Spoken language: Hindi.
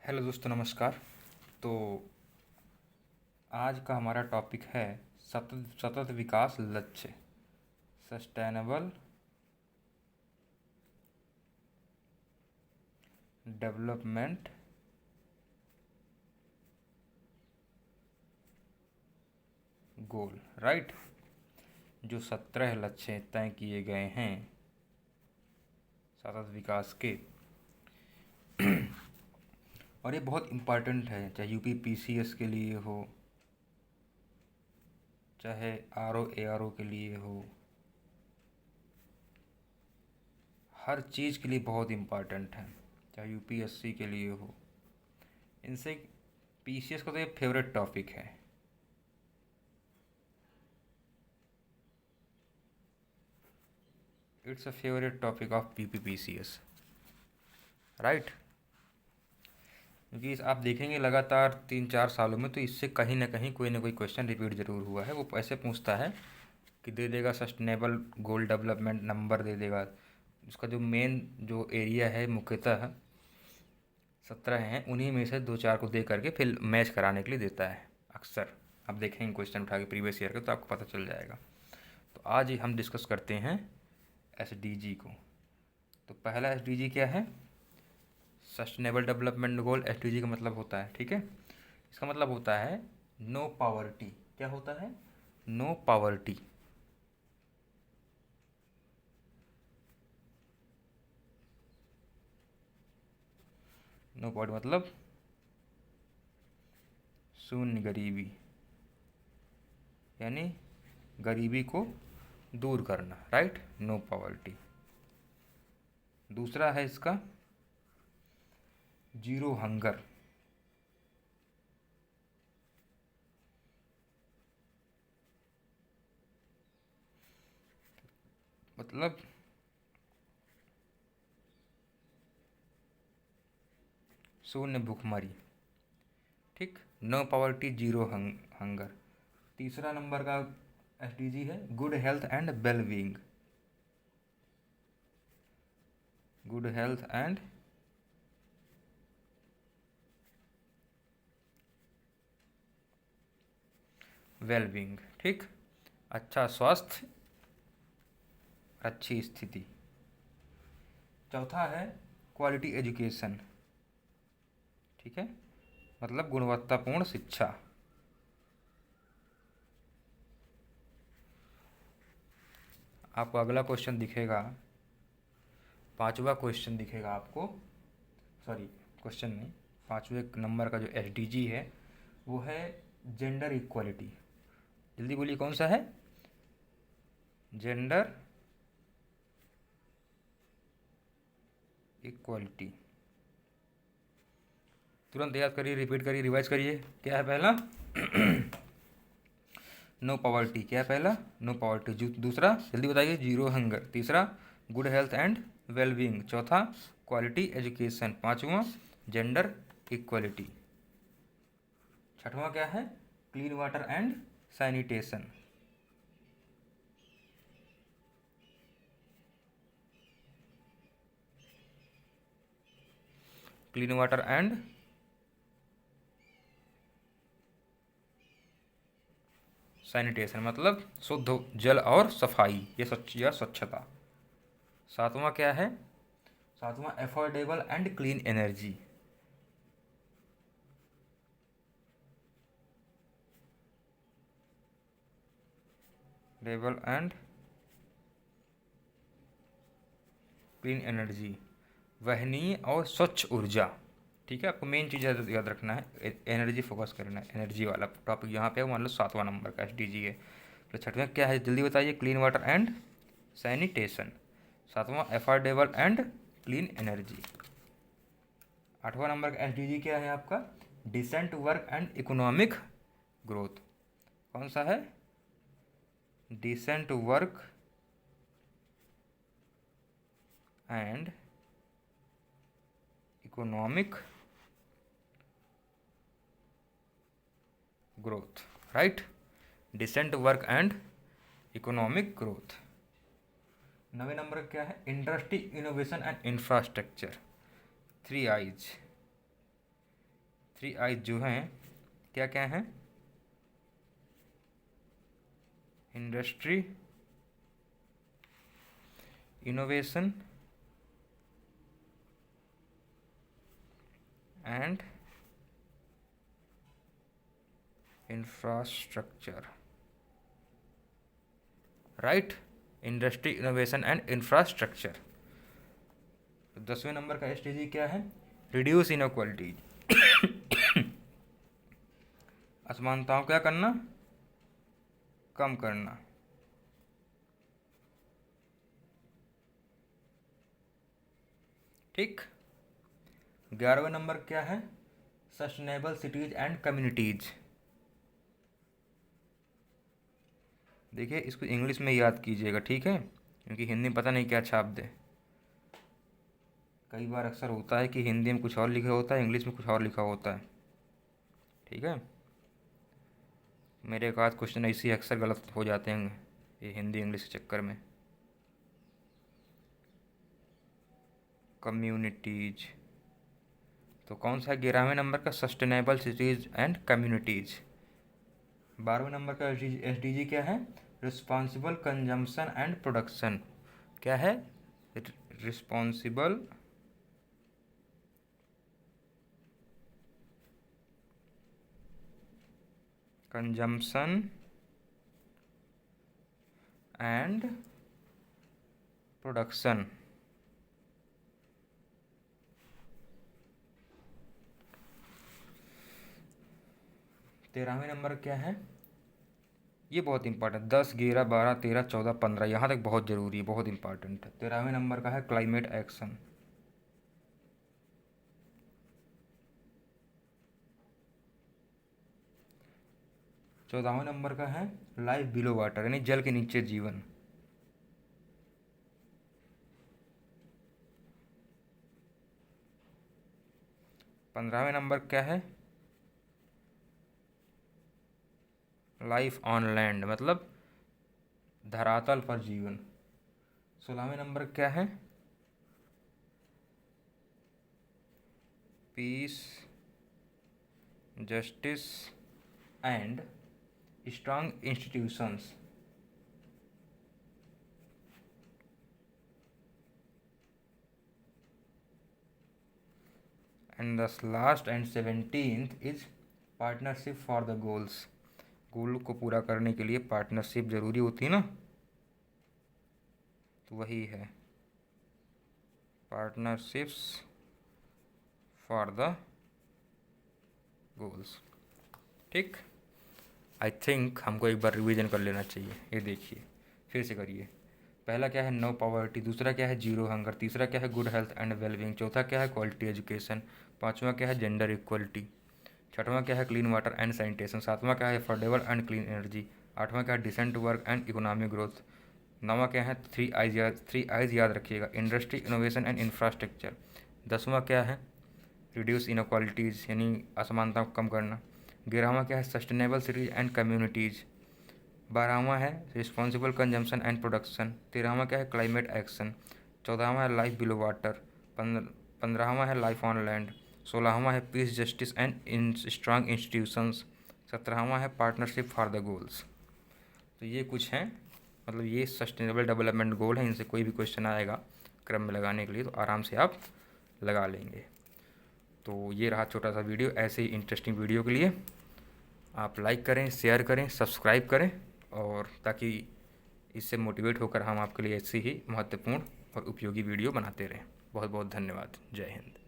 हेलो दोस्तों, नमस्कार। तो आज का हमारा टॉपिक है सतत सतत विकास लक्ष्य, सस्टेनेबल डेवलपमेंट गोल। राइट। जो 17 लक्ष्य तय किए गए हैं सतत विकास के, और ये बहुत इम्पॉर्टेंट है, चाहे यूपी पीसीएस के लिए हो, चाहे आरओ एआरओ के लिए हो, हर चीज़ के लिए बहुत इम्पॉर्टेंट है, चाहे यूपीएससी के लिए हो। इनसे पीसीएस का तो ये फेवरेट टॉपिक है। It's a favourite topic of PPPCS. Right. क्योंकि आप देखेंगे लगातार 3-4 सालों में तो इससे कहीं ना कोई क्वेश्चन रिपीट ज़रूर हुआ है। वो ऐसे पूछता है कि दे देगा सस्टेनेबल गोल डेवलपमेंट नंबर दे देगा। उसका जो मेन जो एरिया है मुख्यतः 17 हैं, उन्हीं में से 2-4 को दे करके फिर मैच कराने के लिए देता है अक्सर। आप देखेंगे क्वेश्चन उठा के प्रीवियस ईयर के तो आपको पता चल जाएगा। तो आज हम डिस्कस करते हैं एसडीजी को। तो पहला एसडीजी क्या है? Sustainable development goal. एसडीजी का मतलब होता है, ठीक है, इसका मतलब होता है नो पावर्टी। क्या होता है? No poverty. नो पावर्टी मतलब शून्य गरीबी, यानी गरीबी को दूर करना। Right, no poverty. दूसरा है इसका जीरो हंगर। मतलब शून्य भूखमरी। ठीक, नो पावर्टी, जीरो हंगर। तीसरा नंबर का एसडीजी है good health and well being. Good health and well being. ठीक, अच्छा स्वास्थ्य, अच्छी स्थिति। चौथा है क्वालिटी एजुकेशन। ठीक है, मतलब गुणवत्तापूर्ण शिक्षा। आपको अगला क्वेश्चन दिखेगा, पांचवा क्वेश्चन दिखेगा आपको। सॉरी, क्वेश्चन नहीं, पांचवें नंबर का जो एसडीजी है वो है जेंडर इक्वालिटी। जल्दी बोलिए, कौन सा है? Gender equality. तुरंत याद करिए, रिपीट करिए, रिवाइज करिए। क्या है पहला? No poverty. क्या है पहला? No poverty. दूसरा जल्दी बताइए, जीरो हंगर। तीसरा गुड हेल्थ एंड वेलबींग। चौथा क्वालिटी एजुकेशन। पांचवा जेंडर इक्वलिटी। छठवां क्या है? Clean water and sanitation. Clean water and sanitation मतलब शुद्ध जल और सफाई, ये या स्वच्छता। सातवां क्या है? सातवां एफोर्डेबल एंड क्लीन एनर्जी। डेबल एंड क्लीन एनर्जी, वहनीय और स्वच्छ ऊर्जा। ठीक है, आपको मेन चीज़ याद रखना है, एनर्जी फोकस करना है। एनर्जी वाला टॉपिक यहाँ पे मान लो 7वां नंबर का एसडीजी है। तो छठवें क्या है जल्दी बताइए? Clean water and sanitation. सातवां एफोर्डेबल एंड क्लीन एनर्जी। 8वां नंबर का एसडीजी क्या है आपका? Decent work and economic growth. कौन सा है? Decent work and economic growth. Right, decent work and economic growth. 9वें नंबर क्या है? Industry, innovation and infrastructure. 3 I's. 3 I's जो हैं क्या क्या हैं? Industry, innovation and infrastructure, right? Industry, innovation and infrastructure. 10वें नंबर का SDG क्या है? रिड्यूस इनक्वालिटीज, असमानताओं क्या करना? कम करना। ठीक। 11वें नंबर क्या है? Sustainable cities and communities. देखिए इसको इंग्लिश में याद कीजिएगा, ठीक है, क्योंकि हिंदी में पता नहीं क्या छाप दे। कई बार अक्सर होता है कि हिंदी में कुछ और लिखा होता है, इंग्लिश में कुछ और लिखा होता है, ठीक है। मेरे एक आध क्वेश्चन ऐसे ही अक्सर गलत हो जाते हैं ये हिंदी इंग्लिश के चक्कर में। कम्युनिटीज तो कौन सा है? 11वें नंबर का सस्टेनेबल सिटीज एंड कम्युनिटीज। 12वें नंबर का SDG क्या है? Responsible consumption and production. क्या है? Responsible consumption and production. तेरहवें नंबर क्या है? ये बहुत इंपॉर्टेंट, 10, 11, 12, 13, 14, 15 यहाँ तक बहुत ज़रूरी है, बहुत इंपॉर्टेंट है। 13वें नंबर का है क्लाइमेट एक्शन। 14वें नंबर का है लाइफ बिलो वाटर, यानी जल के नीचे जीवन। 15वें नंबर क्या है? लाइफ ऑन लैंड, मतलब धरातल पर जीवन। 16वें नंबर क्या है? Peace, justice and strong institutions. And the last and 17th is partnership for the goals. Goal को पूरा करने के लिए पार्टनरशिप जरूरी होती है ना, तो वही है पार्टनरशिप्स फॉर द गोल्स। ठीक, आई थिंक हमको एक बार रिवीजन कर लेना चाहिए। ये देखिए फिर से करिए। पहला क्या है? No poverty. दूसरा क्या है? Zero hunger. तीसरा क्या है? Good health and wellbeing. चौथा क्या है? Quality education. पाँचवा क्या है? Gender equality. छठवां क्या है? Clean water and sanitation. सातवां क्या है? Affordable and clean energy. आठवां क्या है? Decent work and economic growth. नौवां क्या है? 3 आइज याद रखिएगा, इंडस्ट्री, इनोवेशन एंड इंफ्रास्ट्रक्चर। 10वां क्या है? रिड्यूस इनक्वालिटीज़, यानी असमानता को कम करना। 11वां क्या है? Sustainable cities and communities. 12वां है रिस्पॉन्सिबल कंजम्पशन एंड प्रोडक्शन। 13वां क्या है? Climate action. 14वां है लाइफ बिलो वाटर। 15वां है लाइफ ऑन लैंड। 16वां है peace, justice and strong institutions. 17वां है पार्टनरशिप फॉर द गोल्स। तो ये कुछ हैं, मतलब ये सस्टेनेबल डेवलपमेंट गोल हैं। इनसे कोई भी क्वेश्चन आएगा क्रम में लगाने के लिए तो आराम से आप लगा लेंगे। तो ये रहा छोटा सा वीडियो। ऐसे ही इंटरेस्टिंग वीडियो के लिए आप लाइक करें, शेयर करें, सब्सक्राइब करें, और ताकि इससे मोटिवेट होकर हम आपके लिए ऐसी ही महत्वपूर्ण और उपयोगी वीडियो बनाते रहें। बहुत बहुत धन्यवाद। जय हिंद।